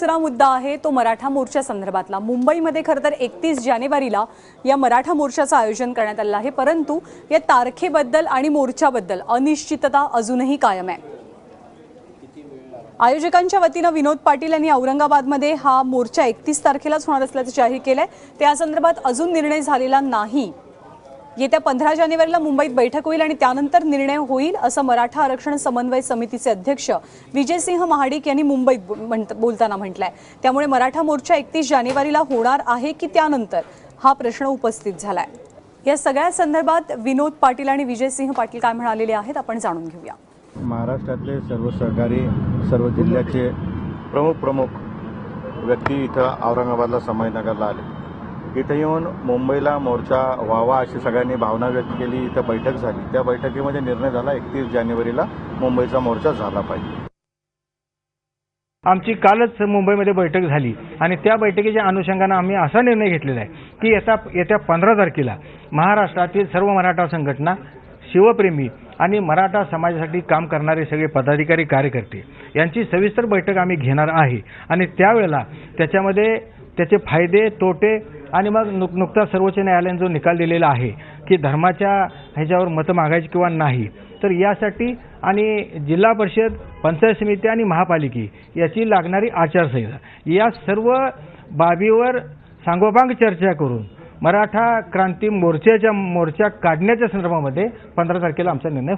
दुसरा मुद्दा आहे तो मराठा मोर्चा संदर्भातला। मुंबईमध्ये खरं तर 31 जानेवारीला या मराठा मोर्चाचं आयोजन करण्यात आलं आहे, परंतु या तारखेबद्दल आणि मोर्चाबद्दल अनिश्चितता अजूनही कायम आहे। आयोजकांच्या वतीनं विनोद पाटील यांनी औरंगाबादमध्ये हा मोर्चा 31 तारखेलाच होणार असल्याचं जाहीर केलंय। त्या संदर्भात अजून निर्णय झालेला नाही। येत्या 15 जानेवारीला मुंबईत बैठक होईल आणि त्यानंतर निर्णय होईल असं मराठा आरक्षण समन्वय समितीचे अध्यक्ष विजयसिंह महाडिक यांनी मुंबईत बोलताना म्हटलंय। त्यामुळे मराठा मोर्चा 31 जानेवारीला होणार आहे की त्यानंतर हा प्रश्न उपस्थित झालाय। या सगळ्या संदर्भात विनोद पाटील आणि विजयसिंह पाटील काय म्हणालेले आहेत आपण जाणून घेऊया। महाराष्ट्रातले सर्व सहकारी सर्व जिल्ह्याचे प्रमुख व्यक्ती इथं औरंगाबादला संभाजीनगरला आले। इथं येऊन मुंबईला मोर्चा व्हावा अशी सगळ्यांनी भावना व्यक्त केली। इथं बैठक झाली। त्या बैठकीमध्ये निर्णय झाला 31 जानेवारीला मुंबईचा मोर्चा झाला पाहिजे। आमची कालच मुंबईमध्ये बैठक झाली आणि त्या बैठकीच्या अनुषंगाने आम्ही असा निर्णय घेतलेला आहे की येत्या 15 तारखेला महाराष्ट्रातील सर्व मराठा संघटना, शिवप्रेमी आणि मराठा समाजासाठी काम करणारे सगळे पदाधिकारी, कार्यकर्ते यांची सविस्तर बैठक आम्ही घेणार आहे आणि त्यावेळेला त्याच्यामध्ये त्याचे फायदे, तोटे आणि मग नुकताच सर्वोच्च न्यायालयाने जो निकाल दिलेला आहे की धर्माच्या ह्याच्यावर मतं मागायची किंवा नाही, तर यासाठी आणि जिल्हा परिषद, पंचायत समिती आणि महापालिका याची लागणारी आचारसंहिता या सर्व बाबीवर सांगोपांग चर्चा करून मराठा क्रांती मोर्चा काढण्याच्या संदर्भामध्ये 15 तारखेला आमचा निर्णय